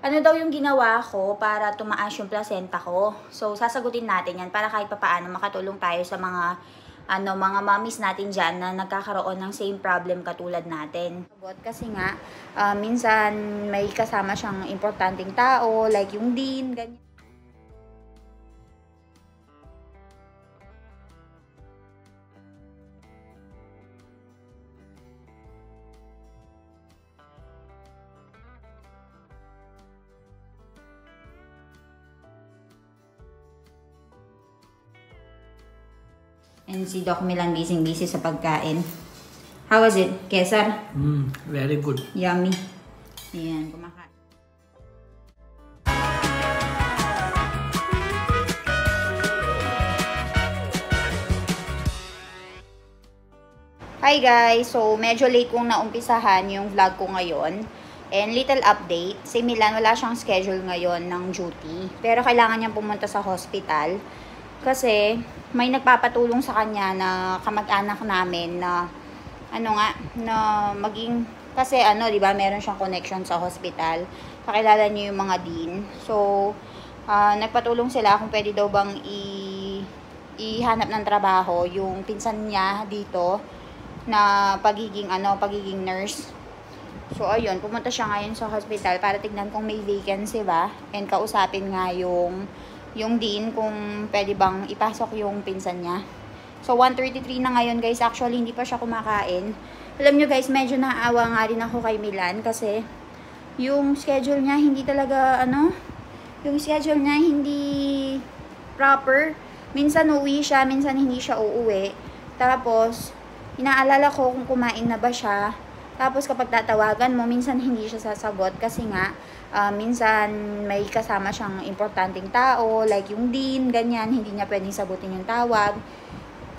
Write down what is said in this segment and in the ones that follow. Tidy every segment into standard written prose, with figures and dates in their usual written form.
ano daw yung ginawa ko para tumaas yung placenta ko. So, sasagutin natin yan para kahit papaano makatulong tayo sa mga mga mommies natin dyan na nagkakaroon ng same problem katulad natin. Kasi nga, minsan may kasama siyang importanteng tao, like yung dean, ganyan. And si Doc Milan busy sa pagkain. How was it, Kesar? Very good. Yummy. Ayan, kumakain. Hi guys! So, medyo late kong naumpisahan yung vlog ko ngayon. And little update, si Milan wala siyang schedule ngayon ng duty. Pero kailangan niyang pumunta sa hospital. Kasi may nagpapatulong sa kanya na kamag-anak namin na maging kasi di ba, meron siyang connection sa hospital. Kakilala niyo yung mga dean. So, nagpatulong sila kung pwede daw bang ihanap ng trabaho yung pinsan niya dito na pagiging nurse. So, ayun, pumunta siya ngayon sa hospital para tignan kung may vacancy ba and kausapin nga yung dean kung pwede bang ipasok yung pinsan niya. So, 1:33 na ngayon guys. Actually, hindi pa siya kumakain. Alam nyo guys, medyo naaawa nga rin ako kay Milan kasi yung schedule niya hindi talaga, yung schedule niya hindi proper. Minsan uuwi siya, minsan hindi siya uuwi. Tapos, inaalala ko kung kumain na ba siya. Tapos, kapag tatawagan mo, minsan hindi siya sasagot kasi nga, minsan may kasama siyang importanteng tao, like yung dean, ganyan, hindi niya pwedeng sagutin yung tawag.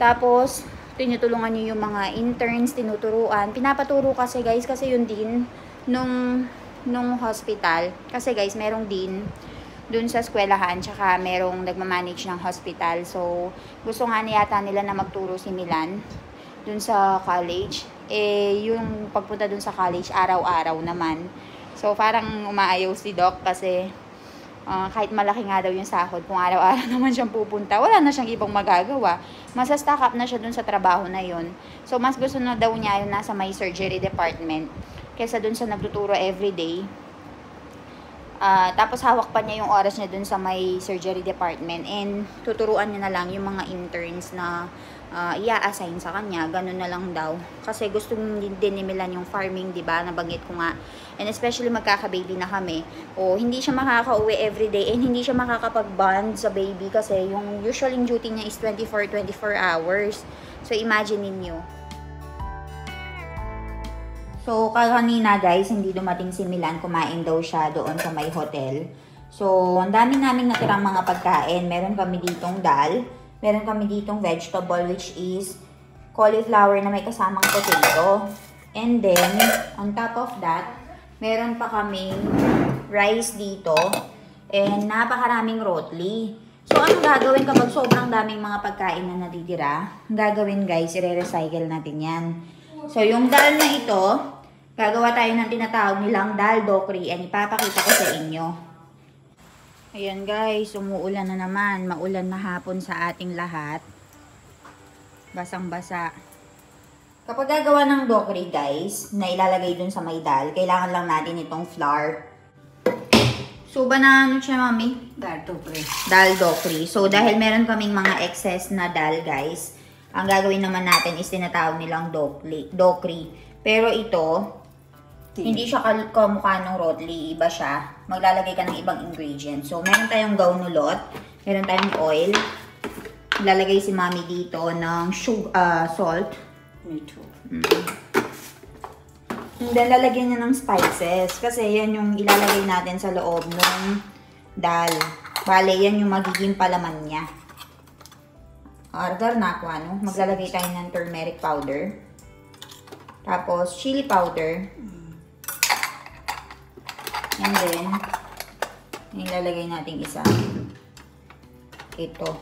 Tapos, tinutulungan niyo yung mga interns, tinuturuan. Pinapaturo kasi guys, kasi yung dean nung hospital. Kasi guys, merong dean dun sa eskwelahan, tsaka merong nagmamanage ng hospital. So, gusto nga niyata nila na magturo si Milan dun sa college. Yung pagpunta dun sa college, araw-araw naman. So, parang umaayaw si Doc kasi kahit malaki nga daw yung sahod, kung araw-araw naman siyang pupunta, wala na siyang ibang magagawa. Masa-stack up na siya dun sa trabaho na yun. So, mas gusto na daw niya yung nasa may surgery department kaysa dun sa nagtuturo everyday. Tapos, hawak pa niya yung oras niya dun sa may surgery department and tuturuan niya na lang yung mga interns na i-assign sa kanya, ganun na lang daw. Kasi gusto din ni Milan yung farming, diba? Nabanggit ko nga. And especially magkaka-baby na kami. Hindi siya makaka-uwi everyday and hindi siya makakapag-bond sa baby kasi yung usual duty niya is 24 hours. So, imagine ninyo. So, kanina guys, hindi dumating si Milan. Kumain daw siya doon sa may hotel. So, ang dami naming natirang mga pagkain. Meron kami ditong dal. Meron kami ditong vegetable which is cauliflower na may kasamang potato. And then, on top of that, meron pa kaming rice dito. And napakaraming rotli. So, anong gagawin kapag sobrang daming mga pagkain na natitira? Ang gagawin guys, i-recycle natin yan. So, yung dal na ito, gagawa tayo ng tinatawag nilang dal dokri. And ipapakita ko sa inyo. Ayan guys, umuulan na naman. Maulan na hapon sa ating lahat. Basang-basa. Kapag gagawa ng dokri guys, na ilalagay dun sa may dal, kailangan lang natin itong flour. So, ba na siya, mami? Dal dokri. Dal dokri. So, dahil meron kaming mga excess na dal guys, ang gagawin naman natin is tinatawag nilang dokri. Pero ito, hindi siya kamukha ng rotli, iba siya. Maglalagay ka ng ibang ingredients. So, meron tayong gaunulot, meron tayong oil. Lalagay si mami dito ng salt. Me too. And then, lalagyan niya ng spices. Kasi yan yung ilalagay natin sa loob ng dal. Bale, yan yung magiging palaman niya. Order na ako, maglalagay tayo ng turmeric powder. Tapos, chili powder. And then, ilalagay natin isa. Ito.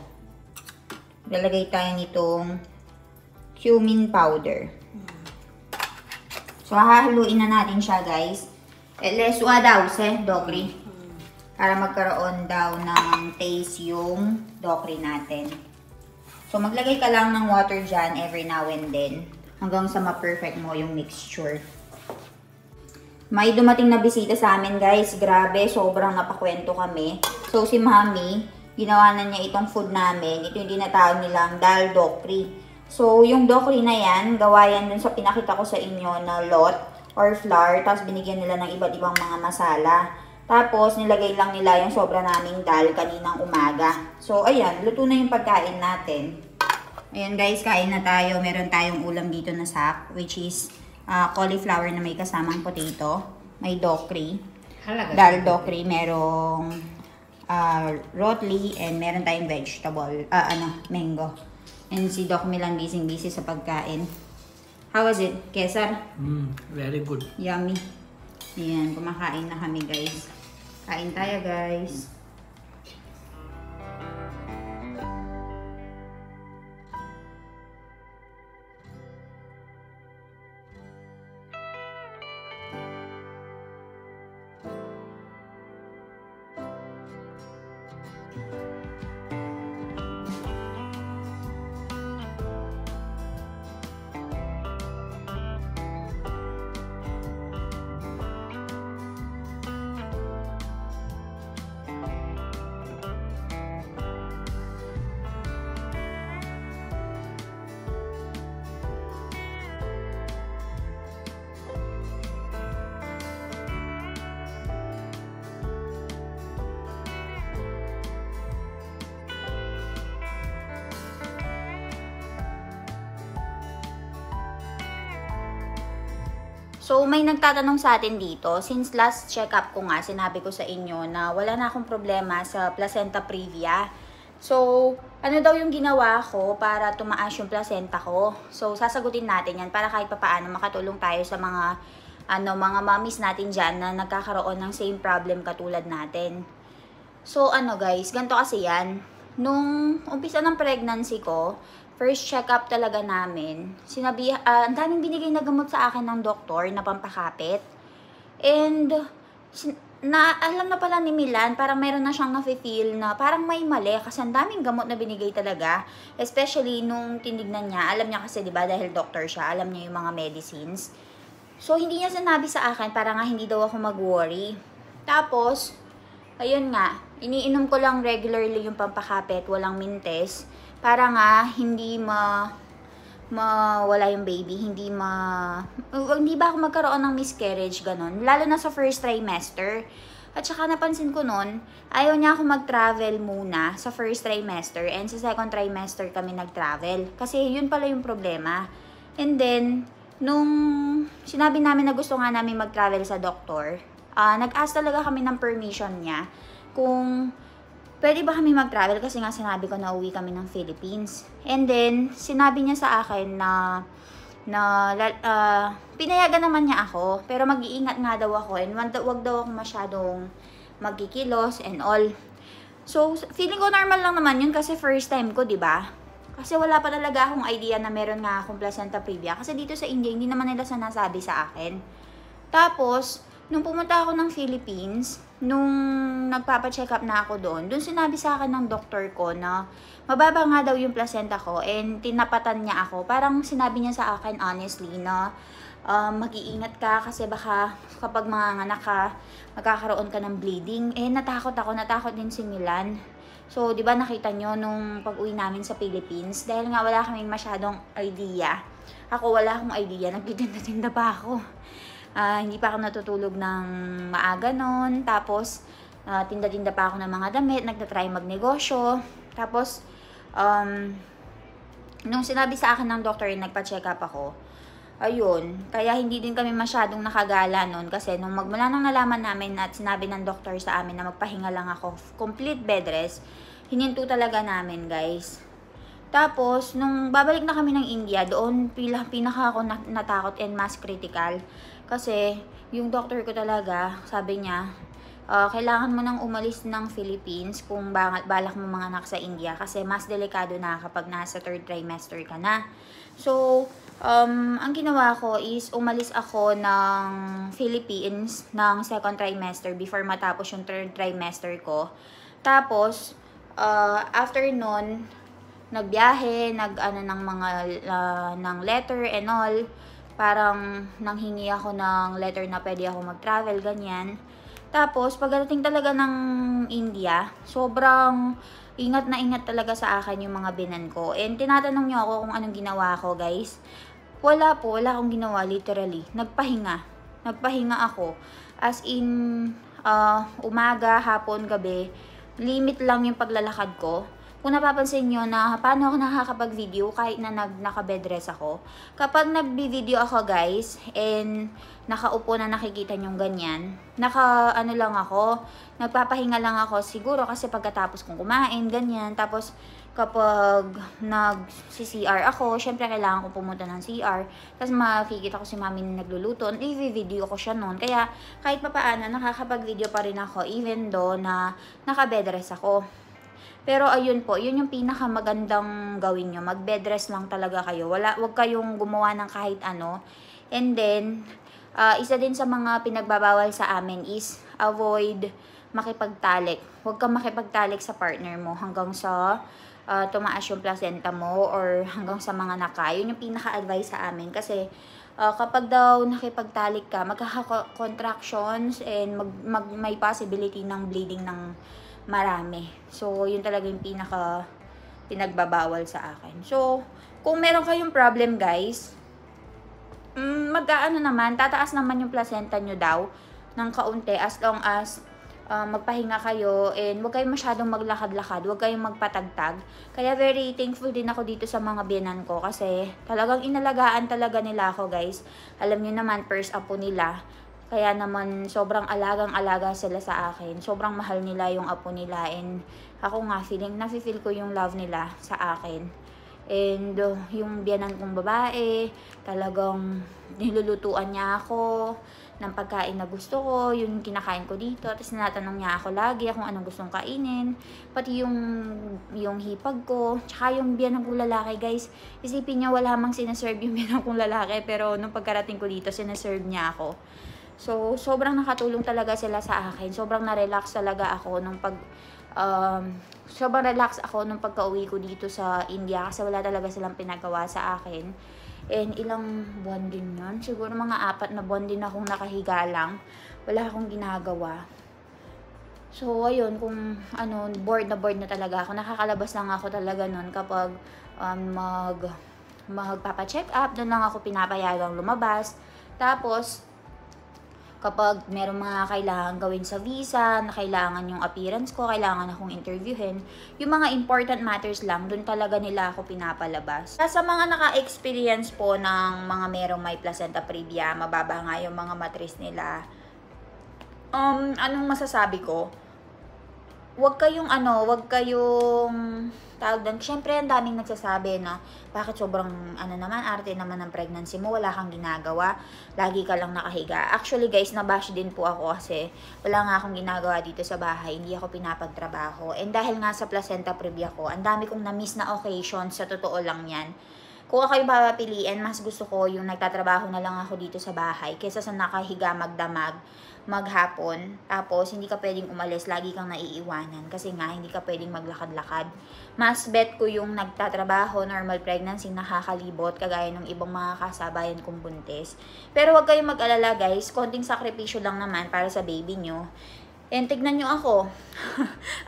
Lalagay tayo nitong cumin powder. So, hahaluin na natin siya, guys. Leswa daw, dokri. para magkaroon daw ng taste yung dokri natin. So, maglagay ka lang ng water dyan every now and then hanggang sa ma-perfect mo yung mixture. May dumating na bisita sa amin, guys. Grabe, sobrang napakwento kami. So, si Mami, ginawa na niya itong food namin. Ito yung tinatawag nilang dal dokri. So, yung dokri na yan, gawa yan dun sa pinakita ko sa inyo na lot or flour. Tapos, binigyan nila ng iba't ibang mga masala. Tapos, nilagay lang nila yung sobra naming dal kaninang umaga. So, ayan, luto na yung pagkain natin. Ayan, guys, kain na tayo. Meron tayong ulam dito na sak, which is cauliflower na may kasamang potato. May dokri. Dal dokri. Merong rotli and meron tayong vegetable. Mango. And si Doc Milan busy sa pagkain. How was it, Kesar? Very good. Yummy. Ayan, kumakain na kami, guys. Kain tayo, guys. So, may nagtatanong sa atin dito, since last check-up ko nga, sinabi ko sa inyo na wala na akong problema sa placenta previa. So, ano daw yung ginawa ko para tumaas yung placenta ko? So, sasagutin natin yan para kahit papaano makatulong tayo sa mga mommies natin dyan na nagkakaroon ng same problem katulad natin. So, guys, ganito kasi yan. Nung umpisa ng pregnancy ko, first check-up talaga namin, ang daming binigay na gamot sa akin ng doktor na pampakapit. And, alam na pala ni Milan, parang meron na siyang nafe-feel na parang may mali kasi ang daming gamot na binigay talaga. Especially nung tinignan niya, alam niya kasi, di ba, dahil doctor siya, alam niya yung mga medicines. So, hindi niya sinabi sa akin para nga hindi daw ako mag-worry. Tapos, ayun nga, iniinom ko lang regularly yung pampakapit, walang mintes. Para nga, hindi mawala yung baby, hindi ba ako magkaroon ng miscarriage, ganon. Lalo na sa first trimester. At saka napansin ko nun, ayaw niya ako mag-travel muna sa first trimester and sa second trimester kami nag-travel. Kasi yun pala yung problema. And then, nung sinabi namin na gusto nga namin mag-travel sa doktor, nag-ask talaga kami ng permission niya kung pwede ba kami mag-travel kasi nga sinabi ko na uwi kami ng Philippines. And then, sinabi niya sa akin na pinayagan naman niya ako, pero mag-iingat nga daw ako and wag daw ako masyadong magkikilos and all. So, feeling ko normal lang naman yun kasi first time ko, di ba? Kasi wala pa talaga akong idea na meron nga akong placenta previa. Kasi dito sa India, hindi naman nila sinasabi sa akin. Tapos, nung pumunta ako ng Philippines, nung nagpapa-check up na ako doon sinabi sa akin ng doktor ko na mababa nga daw yung placenta ko and tinapatan niya ako. Parang sinabi niya sa akin honestly na mag-iingat ka kasi baka kapag manganganak ka, magkakaroon ka ng bleeding. Natakot din si Milan. So, di ba nakita nyo nung pag-uwi namin sa Philippines, dahil nga wala kaming masyadong idea. Ako wala akong idea, nagtitinda-tinda pa ako. Hindi pa ako natutulog ng maaga noon. Tapos, tinda-tinda pa ako ng mga damit. Nagtatry magnegosyo. Tapos, nung sinabi sa akin ng doctor, nagpa-check up ako. Ayun. Kaya hindi din kami masyadong nakagala noon. Kasi nung magmula nung nalaman namin at sinabi ng doctor sa amin na magpahinga lang ako, complete bed rest, hininto talaga namin, guys. Tapos, nung babalik na kami ng India, doon pinaka ako natakot and mas critical. Kasi, yung doctor ko talaga, sabi niya, kailangan mo nang umalis ng Philippines kung balak mo mga anak sa India kasi mas delikado na kapag nasa third trimester ka na. So, Ang ginawa ko is umalis ako ng Philippines ng second trimester before matapos yung third trimester ko. Tapos, after nun, nagbiyahe, nag-ano ng mga, ng letter and all. Parang nanghingi ako ng letter na pwede ako mag-travel, ganyan. Tapos, pagdating talaga ng India, sobrang ingat na ingat talaga sa akin yung mga binan ko. And tinatanong niyo ako kung anong ginawa ko, guys. Wala akong ginawa, literally. Nagpahinga ako. As in, umaga, hapon, gabi, limit lang yung paglalakad ko. Kung napapansin nyo na paano ako nakakapag-video kahit na naka-bedrest ako. Kapag nag-video ako, guys, and nakaupo na nakikita nyo ganyan, nagpapahinga lang ako siguro kasi pagkatapos kong kumain, ganyan. Tapos, kapag nag-CR ako, syempre kailangan ko pumunta ng CR. Tapos makikita ko si mami na nagluluto, i-video ko siya noon. Kaya, kahit papaano, nakakapag-video pa rin ako, even though na naka-bedrest ako. Pero ayun po, yun yung pinakamagandang gawin nyo. Mag-bedrest lang talaga kayo. Wag kayong gumawa ng kahit ano. And then, isa din sa mga pinagbabawal sa amin is avoid makipagtalik. Huwag kang makipagtalik sa partner mo hanggang sa tumaas yung placenta mo or hanggang sa mga naka. Yun yung pinaka-advice sa amin. Kasi kapag daw nakipagtalik ka, magkaka-contractions and may possibility ng bleeding ng marami. So, yun talaga yung pinagbabawal sa akin. So, kung meron kayong problem, guys, tataas naman yung placenta nyo daw ng kaunti as long as magpahinga kayo and huwag kayong masyadong maglakad-lakad, huwag kayong magpatagtag. Kaya very thankful din ako dito sa mga biyanan ko kasi talagang inalagaan talaga nila ako, guys. Alam niyo naman, first apo nila. Kaya naman, sobrang alagang-alaga sila sa akin. Sobrang mahal nila yung apo nila. And ako nga, nafe-feel ko yung love nila sa akin. And yung biyanan kong babae, talagang nilulutuan niya ako ng pagkain na gusto ko. Yung kinakain ko dito. Tapos tinatanong niya ako lagi kung anong gustong kainin. Pati yung hipag ko. Tsaka yung biyanan kong lalaki, guys. Isipin niya, wala mang sinaserve yung biyanan kong lalaki. Pero nung pagkarating ko dito, sinaserve niya ako. So, sobrang nakatulong talaga sila sa akin. Sobrang na-relax talaga ako sobrang relax ako nung pagka-uwi ko dito sa India kasi wala talaga silang pinagawa sa akin. And ilang buwan din yun. Siguro mga 4 na buwan din akong nakahiga lang. Wala akong ginagawa. So, ayun, kung bored na talaga ako. Nakakalabas lang ako talaga nun kapag magpapa-check up. Doon lang ako pinapayagang lumabas. Tapos, kapag merong mga kailangan gawin sa visa, na kailangan yung appearance ko, kailangan akong interviewin, yung mga important matters lang, dun talaga nila ako pinapalabas. Sa mga naka-experience po ng mga merong may placenta previa, mababa nga yung mga matris nila, anong masasabi ko? Huwag kayong tawag doon. Siyempre, ang daming nagsasabi na bakit sobrang arte naman ng pregnancy mo, wala kang ginagawa, lagi ka lang nakahiga. Actually, guys, nabash din po ako kasi wala nga akong ginagawa dito sa bahay, hindi ako pinapagtrabaho. And dahil nga sa placenta previa ko, ang dami kong na-miss na occasion, sa totoo lang yan. Kung ako yung papapiliin, mas gusto ko yung nagtatrabaho na lang ako dito sa bahay kaysa sa nakahiga magdamag maghapon, tapos hindi ka pwedeng umalis, lagi kang naiiwanan kasi nga hindi ka pwedeng maglakad-lakad. Mas bet ko yung nagtatrabaho, normal pregnancy, nakakalibot, kagaya ng ibang mga kasabayan kong buntis. Pero huwag kayong mag-alala, guys, konting sakripisyo lang naman para sa baby nyo. And tignan nyo ako,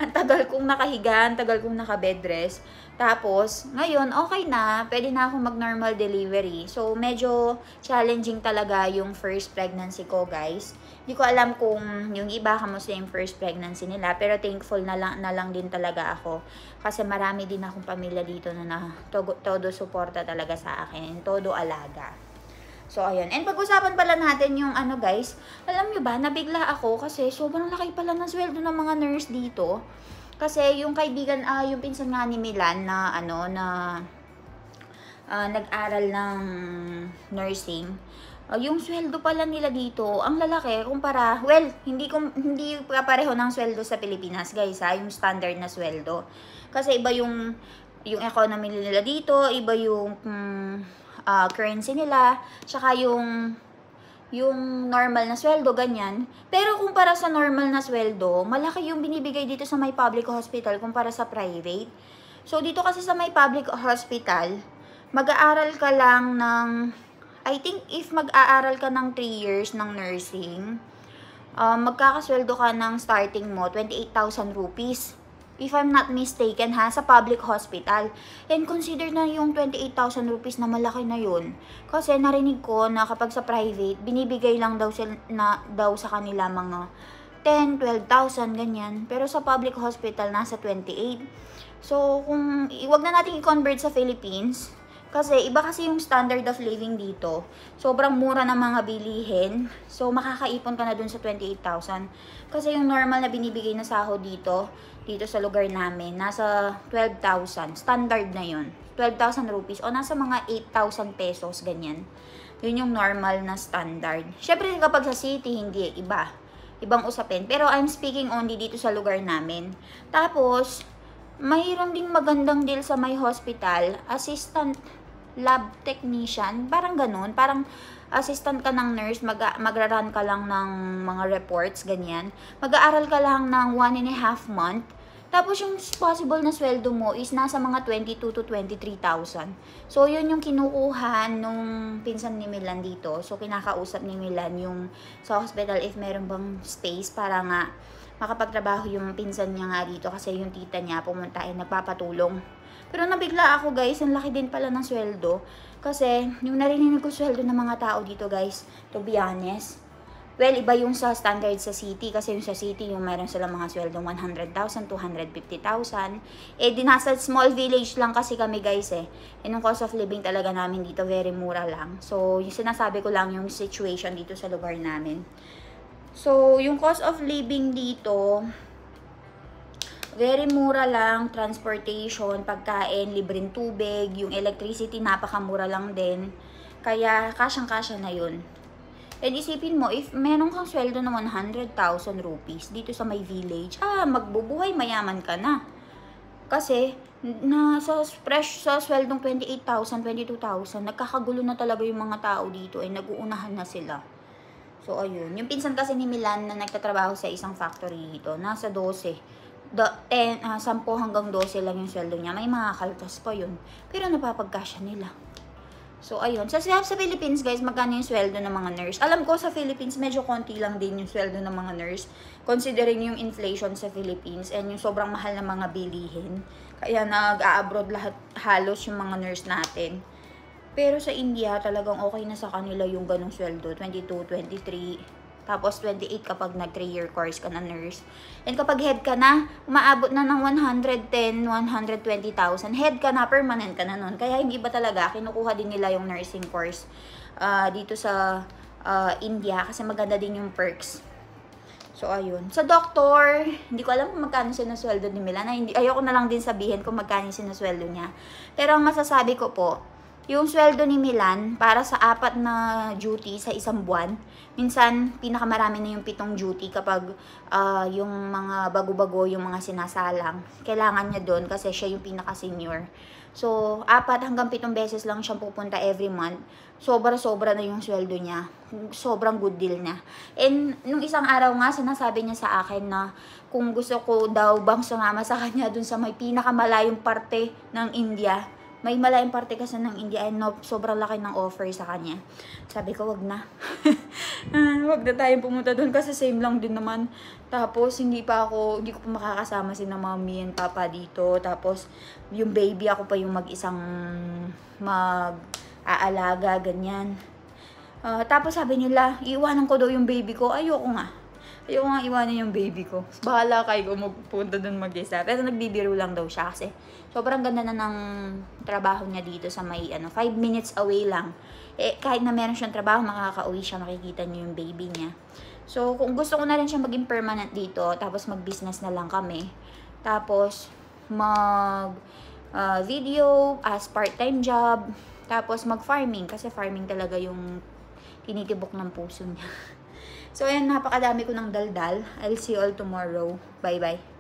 ang tagal kong nakahiga, ang tagal kong naka-bedrest. Tapos, ngayon, okay na, pwede na akong mag-normal delivery. So, medyo challenging talaga yung first pregnancy ko, guys. Hindi ko alam kung yung iba kamusta yung first pregnancy nila, pero thankful na lang din talaga ako. Kasi marami din akong pamilya dito na todo suporta talaga sa akin, todo alaga. So, ayun. And pag-usapan pala natin yung guys, alam nyo ba, nabigla ako kasi sobrang laki pala ng sweldo ng mga nurse dito. Kasi yung kaibigan, yung pinsan nga ni Milan na nag-aral ng nursing, yung sweldo pala nila dito, ang lalaki kumpara, hindi pareho ng sweldo sa Pilipinas, guys, yung standard na sweldo. Kasi iba yung economy nila dito, iba yung currency nila, tsaka yung normal na sweldo, ganyan. Pero kumpara sa normal na sweldo, malaki yung binibigay dito sa may public hospital kumpara sa private. So, dito kasi sa may public hospital, mag-aaral ka lang ng, I think if mag-aaral ka ng 3 years ng nursing, magkakasweldo ka ng starting mo, 28,000 rupees. If I'm not mistaken ha, sa public hospital. And consider na yung 28,000 rupees na malaki na yun. Kasi narinig ko na kapag sa private, binibigay lang daw, sa kanila mga 10, 12,000, ganyan. Pero sa public hospital, nasa 28. So, wag na natin i-convert sa Philippines. Kasi iba kasi yung standard of living dito. Sobrang mura ng mga bilihin. So, makakaipon ka na dun sa 28,000. Kasi yung normal na binibigay na sahod dito sa lugar namin, nasa 12,000. Standard na yun. 12,000 rupees o nasa mga 8,000 pesos, ganyan. Yun yung normal na standard. Syempre kapag sa city, hindi, iba. Ibang usapin. Pero I'm speaking only dito sa lugar namin. Tapos, mayroon ding magandang deal sa may hospital, assistant lab technician, parang ganun, parang assistant ka ng nurse, magra-run ka lang ng mga reports, ganyan. Mag-aaral ka lang ng 1.5 month, tapos yung possible na sweldo mo is nasa mga 22 to 23,000. So, yun yung kinukuha nung pinsan ni Milan dito. So, kinakausap ni Milan yung sa hospital if meron bang space para nga makapagtrabaho yung pinsan niya nga dito kasi yung tita niya pumunta ay nagpapatulong. Pero nabigla ako guys, ang laki din pala ng sweldo. Kasi yung narinig ko sweldo ng mga tao dito guys, to be honest, well, iba yung sa standard sa city. Kasi yung sa city, yung meron sila mga sweldo 100,000, 250,000. Eh, di nasa small village lang kasi kami guys eh. And yung cost of living talaga namin dito, very mura lang. So, yung sinasabi ko lang yung situation dito sa lugar namin. So, yung cost of living dito, very mura lang, transportation, pagkain, libreng tubig, yung electricity, napakamura lang din. Kaya, kasyang-kasya na yun. And isipin mo, if meron kang sweldo na 100,000 rupees dito sa may village, magbubuhay, mayaman ka na. Kasi, sa sweldong 28,000, 22,000, nagkakagulo na talaga yung mga tao dito, ay nag-uunahan na sila. So, ayun. Yung pinsan kasi ni Milan na nagtatrabaho sa isang factory dito, nasa 12. 10 hanggang 12 lang yung sweldo niya. May mga kaltas pa yun. Pero napapagkasya nila. So, ayun. Sa Philippines, guys, magkano yung sweldo ng mga nurse? Alam ko sa Philippines, medyo konti lang din yung sweldo ng mga nurse. Considering yung inflation sa Philippines and yung sobrang mahal na mga bilihin. Kaya nag-a-abroad lahat halos yung mga nurse natin. Pero sa India, talagang okay na sa kanila yung ganong sweldo. 22, 23, tapos 28 kapag nag 3-year course ka na nurse. And kapag head ka na, umaabot na ng 110, 120,000. Head ka na, permanent ka na nun. Kaya hindi ba talaga, kinukuha din nila yung nursing course dito sa India kasi maganda din yung perks. So, ayun. Sa doctor, hindi ko alam kung magkano sinusweldo ni Milan. Ayoko na lang din sabihin kung magkano sinusweldo niya. Pero ang masasabi ko po, yung sweldo ni Milan, para sa 4 na duty sa isang buwan, minsan pinakamarami na yung 7 duty kapag yung mga bago-bago, yung mga sinasalang. Kailangan niya doon kasi siya yung pinaka-senior. So, 4 hanggang 7 beses lang siyang pupunta every month. Sobra-sobra na yung sweldo niya. Sobrang good deal niya. And nung isang araw nga, sinasabi niya sa akin na kung gusto ko daw bang sumama sa kanya dun sa may pinakamalayong parte ng India. May malayong parte kasi ng India and sobrang laki ng offer sa kanya. Sabi ko, wag na. Wag na tayong pumunta doon kasi same lang din naman. Tapos, hindi ko pa makakasama si na mommy and papa dito. Tapos, yung baby, ako pa yung mag-isang mag-aalaga, ganyan. Tapos, sabi nila, iiwanan ko daw yung baby ko. Ayoko nga iwanan yung baby ko. Bahala kayo kung magpunta doon mag-isa. Pero nagbibiro lang daw siya kasi sobrang ganda na ng trabaho niya dito sa may 5 minutes away lang. Eh, kahit na meron siyang trabaho, makaka-uwi siya, makikita niyo yung baby niya. So, kung gusto ko na rin siya maging permanent dito, tapos mag-business na lang kami. Tapos, video as part-time job. Tapos, mag-farming. Kasi farming talaga yung tinitibok ng puso niya. So, ayan, napakadami ko ng daldal. I'll see you all tomorrow. Bye-bye.